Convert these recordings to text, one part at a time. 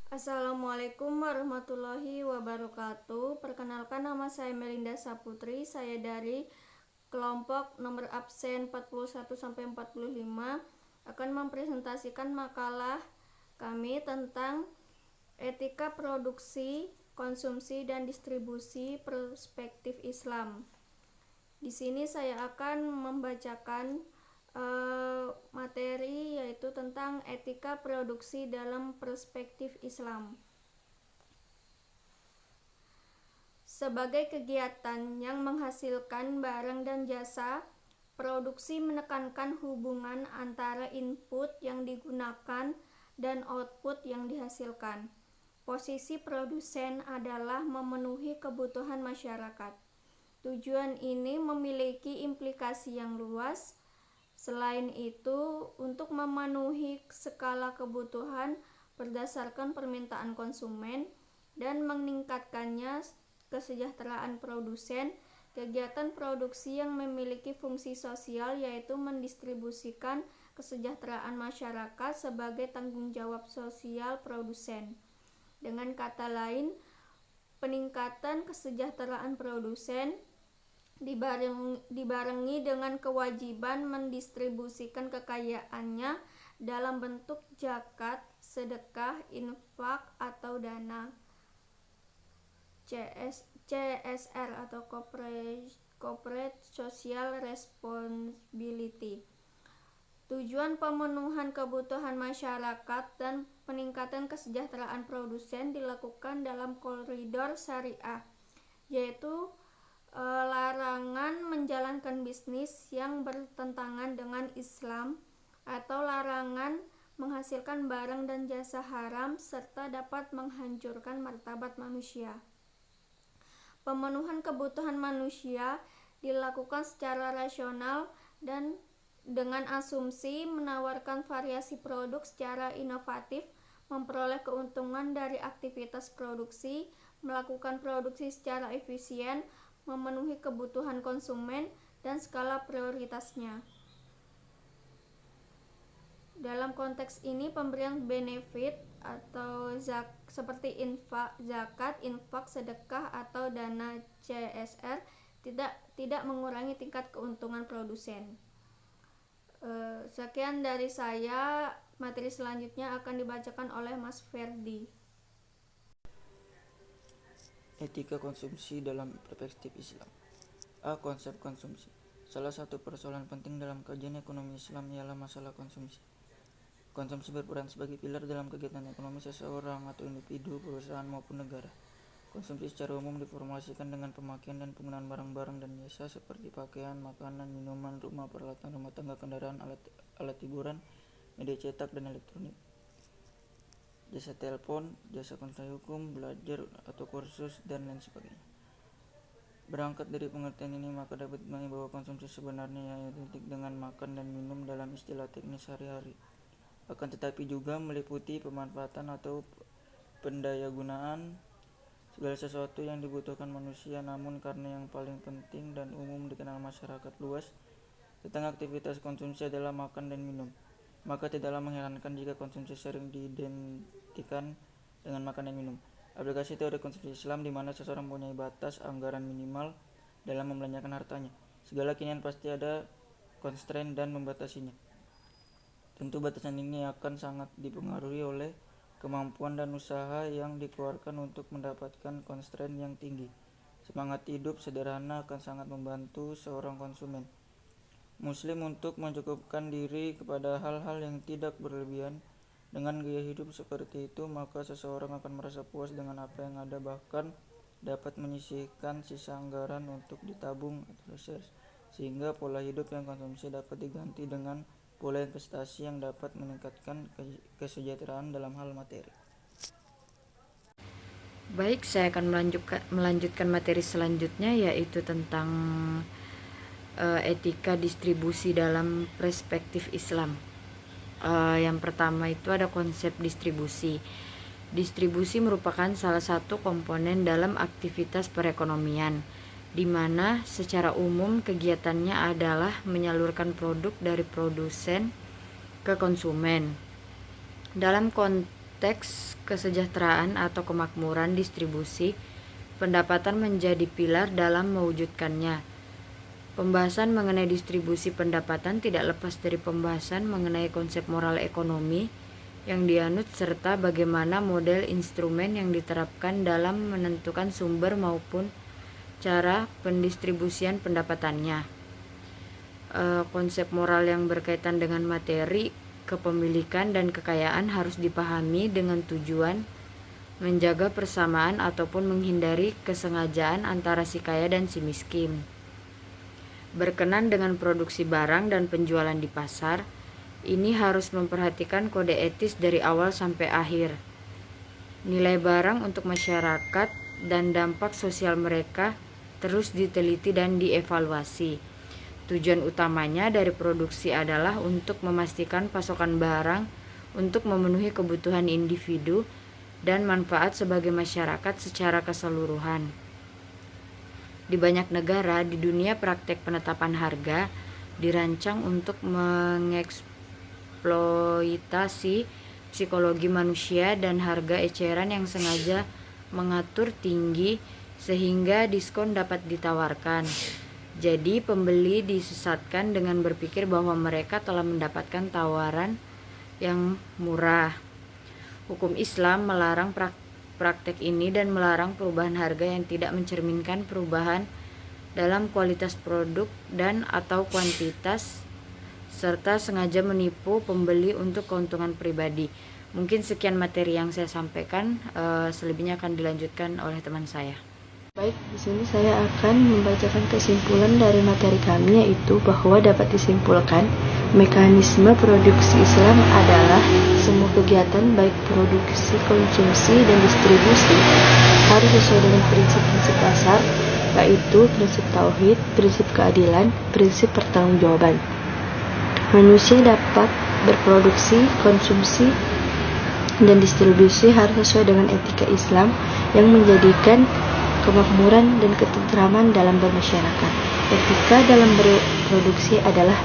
Assalamualaikum warahmatullahi wabarakatuh. Perkenalkan, nama saya Melinda Saputri. Saya dari kelompok nomor absen 41-45 akan mempresentasikan makalah kami tentang etika produksi, konsumsi, dan distribusi perspektif Islam. Di sini saya akan membacakan materi yaitu tentang etika produksi dalam perspektif Islam. Sebagai kegiatan yang menghasilkan barang dan jasa, produksi menekankan hubungan antara input yang digunakan dan output yang dihasilkan. Posisi produsen adalah memenuhi kebutuhan masyarakat. Tujuan ini memiliki implikasi yang luas. Selain itu, untuk memenuhi skala kebutuhan berdasarkan permintaan konsumen dan meningkatkannya kesejahteraan produsen, kegiatan produksi yang memiliki fungsi sosial yaitu mendistribusikan kesejahteraan masyarakat sebagai tanggung jawab sosial produsen. Dengan kata lain, peningkatan kesejahteraan produsen dibarengi dengan kewajiban mendistribusikan kekayaannya dalam bentuk zakat, sedekah, infak, atau dana CSR atau Corporate Social Responsibility. Tujuan pemenuhan kebutuhan masyarakat dan peningkatan kesejahteraan produsen dilakukan dalam koridor syariah, yaitu larangan menjalankan bisnis yang bertentangan dengan Islam atau larangan menghasilkan barang dan jasa haram serta dapat menghancurkan martabat manusia. Pemenuhan kebutuhan manusia dilakukan secara rasional dan dengan asumsi menawarkan variasi produk secara inovatif, memperoleh keuntungan dari aktivitas produksi, melakukan produksi secara efisien, memenuhi kebutuhan konsumen, dan skala prioritasnya. Dalam konteks ini, pemberian benefit atau seperti zakat, infak, sedekah, atau dana CSR tidak mengurangi tingkat keuntungan produsen. Sekian dari saya. Materi selanjutnya akan dibacakan oleh Mas Ferdi. Etika konsumsi dalam perspektif Islam. A. Konsep konsumsi. Salah satu persoalan penting dalam kajian ekonomi Islam ialah masalah konsumsi. Konsumsi berperan sebagai pilar dalam kegiatan ekonomi seseorang atau individu, perusahaan maupun negara. Konsumsi secara umum diformulasikan dengan pemakaian dan penggunaan barang-barang dan jasa seperti pakaian, makanan, minuman, rumah, peralatan rumah tangga, kendaraan, alat hiburan, media cetak dan elektronik, jasa telepon, jasa konsultasi hukum, belajar atau kursus, dan lain sebagainya. Berangkat dari pengertian ini, maka dapat dipahami bahwa konsumsi sebenarnya identik dengan makan dan minum dalam istilah teknis sehari-hari. Akan tetapi juga meliputi pemanfaatan atau pendayagunaan segala sesuatu yang dibutuhkan manusia, namun karena yang paling penting dan umum dikenal masyarakat luas tentang aktivitas konsumsi adalah makan dan minum, maka tidaklah mengherankan jika konsumsi sering diidentikan dengan makan dan minum. Aplikasi teori konsumsi Islam di mana seseorang mempunyai batas anggaran minimal dalam membelanjakan hartanya. Segala keinginan pasti ada constraint dan membatasinya. Tentu batasan ini akan sangat dipengaruhi oleh kemampuan dan usaha yang dikeluarkan untuk mendapatkan constraint yang tinggi. Semangat hidup sederhana akan sangat membantu seorang konsumen Muslim untuk mencukupkan diri kepada hal-hal yang tidak berlebihan. Dengan gaya hidup seperti itu, maka seseorang akan merasa puas dengan apa yang ada, bahkan dapat menyisihkan sisa anggaran untuk ditabung atau reserve, sehingga pola hidup yang konsumsi dapat diganti dengan pola investasi yang dapat meningkatkan kesejahteraan dalam hal materi. Baik, saya akan melanjutkan materi selanjutnya, yaitu tentang etika distribusi dalam perspektif Islam. Yang pertama itu ada konsep distribusi. Distribusi merupakan salah satu komponen dalam aktivitas perekonomian, di mana secara umum kegiatannya adalah menyalurkan produk dari produsen ke konsumen. Dalam konteks kesejahteraan atau kemakmuran distribusi, pendapatan menjadi pilar dalam mewujudkannya. Pembahasan mengenai distribusi pendapatan tidak lepas dari pembahasan mengenai konsep moral ekonomi yang dianut serta bagaimana model instrumen yang diterapkan dalam menentukan sumber maupun cara pendistribusian pendapatannya. Konsep moral yang berkaitan dengan materi, kepemilikan, dan kekayaan harus dipahami dengan tujuan menjaga persamaan ataupun menghindari kesengajaan antara si kaya dan si miskin. Berkenan dengan produksi barang dan penjualan di pasar, ini harus memperhatikan kode etis dari awal sampai akhir. Nilai barang untuk masyarakat dan dampak sosial mereka terus diteliti dan dievaluasi. Tujuan utamanya dari produksi adalah untuk memastikan pasokan barang untuk memenuhi kebutuhan individu dan manfaat sebagai masyarakat secara keseluruhan. Di banyak negara di dunia, praktek penetapan harga dirancang untuk mengeksploitasi psikologi manusia dan harga eceran yang sengaja mengatur tinggi sehingga diskon dapat ditawarkan. Jadi pembeli disesatkan dengan berpikir bahwa mereka telah mendapatkan tawaran yang murah. Hukum Islam melarang praktek ini dan melarang perubahan harga yang tidak mencerminkan perubahan dalam kualitas produk dan atau kuantitas, serta sengaja menipu pembeli untuk keuntungan pribadi. Mungkin sekian materi yang saya sampaikan, selebihnya akan dilanjutkan oleh teman saya. Baik, di sini saya akan membacakan kesimpulan dari materi kami, yaitu bahwa dapat disimpulkan mekanisme produksi Islam adalah semua kegiatan baik produksi, konsumsi, dan distribusi harus sesuai dengan prinsip-prinsip dasar, yaitu prinsip tauhid, prinsip keadilan, prinsip pertanggungjawaban. Manusia dapat berproduksi, konsumsi, dan distribusi harus sesuai dengan etika Islam yang menjadikan kemakmuran dan ketentraman dalam bermasyarakat. Etika dalam berproduksi adalah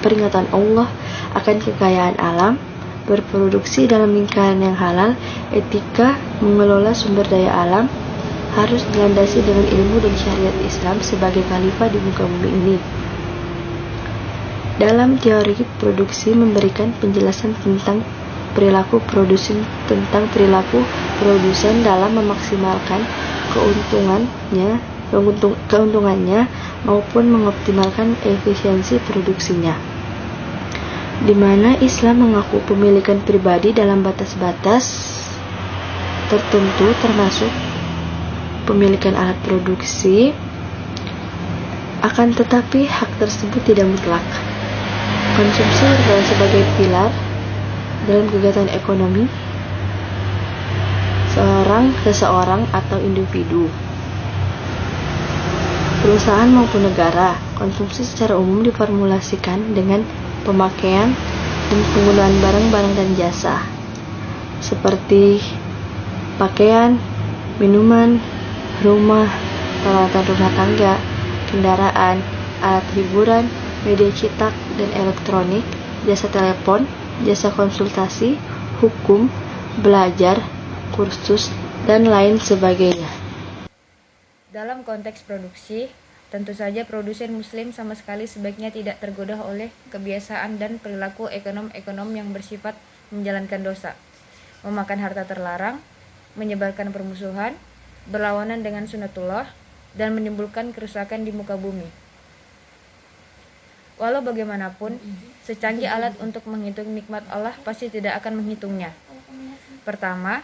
peringatan Allah akan kekayaan alam, berproduksi dalam lingkaran yang halal. Etika mengelola sumber daya alam harus dilandasi dengan ilmu dan syariat Islam sebagai khalifah di muka bumi ini. Dalam teori produksi memberikan penjelasan tentang perilaku produsen dalam memaksimalkan keuntungannya maupun mengoptimalkan efisiensi produksinya, di mana Islam mengaku pemilikan pribadi dalam batas-batas tertentu, termasuk pemilikan alat produksi. Akan tetapi hak tersebut tidak mutlak. Konsumsi adalah sebagai pilar dalam kegiatan ekonomi seseorang atau individu, perusahaan maupun negara. Konsumsi secara umum diformulasikan dengan pemakaian dan penggunaan barang-barang dan jasa seperti pakaian, minuman, rumah, peralatan rumah tangga, kendaraan, alat hiburan, media cetak dan elektronik, jasa telepon, jasa konsultasi, hukum, belajar, kursus, dan lain sebagainya. Dalam konteks produksi, tentu saja produsen muslim sama sekali sebaiknya tidak tergoda oleh kebiasaan dan perilaku ekonom-ekonom yang bersifat menjalankan dosa, memakan harta terlarang, menyebarkan permusuhan, berlawanan dengan sunnatullah, dan menimbulkan kerusakan di muka bumi. Walau bagaimanapun, secanggih alat untuk menghitung nikmat Allah pasti tidak akan menghitungnya. Pertama,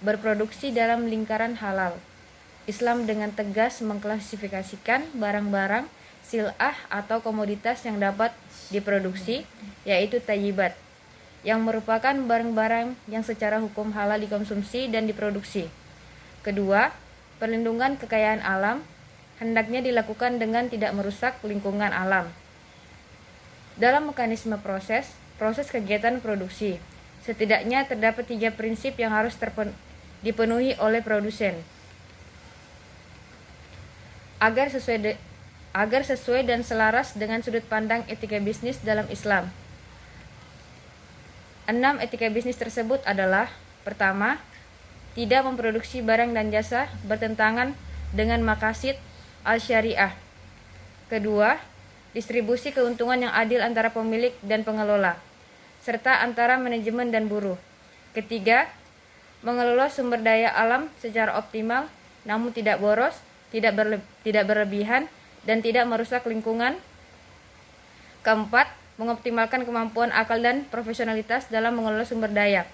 berproduksi dalam lingkaran halal. Islam dengan tegas mengklasifikasikan barang-barang sil'ah atau komoditas yang dapat diproduksi, yaitu thayyibat, yang merupakan barang-barang yang secara hukum halal dikonsumsi dan diproduksi. Kedua, perlindungan kekayaan alam hendaknya dilakukan dengan tidak merusak lingkungan alam. Dalam mekanisme proses kegiatan produksi, setidaknya terdapat 3 prinsip yang harus dipenuhi oleh produsen agar sesuai dan selaras dengan sudut pandang etika bisnis dalam Islam. 6 etika bisnis tersebut adalah: Pertama, tidak memproduksi barang dan jasa bertentangan dengan maqasid al-syariah. Kedua, distribusi keuntungan yang adil antara pemilik dan pengelola, serta antara manajemen dan buruh. Ketiga, mengelola sumber daya alam secara optimal, namun tidak boros, tidak berlebihan, dan tidak merusak lingkungan. Keempat, mengoptimalkan kemampuan akal dan profesionalitas dalam mengelola sumber daya.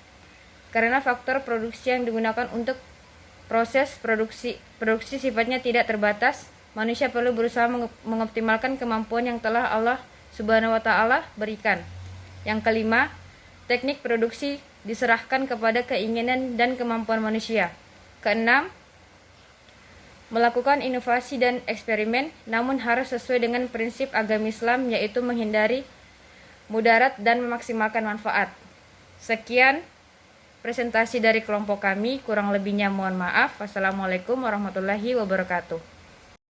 Karena faktor produksi yang digunakan untuk proses produksi sifatnya tidak terbatas, manusia perlu berusaha mengoptimalkan kemampuan yang telah Allah Subhanahu wa Ta'ala berikan. Yang kelima, teknik produksi diserahkan kepada keinginan dan kemampuan manusia. Keenam, melakukan inovasi dan eksperimen, namun harus sesuai dengan prinsip agama Islam, yaitu menghindari mudarat dan memaksimalkan manfaat. Sekian presentasi dari kelompok kami, kurang lebihnya mohon maaf. Wassalamualaikum warahmatullahi wabarakatuh.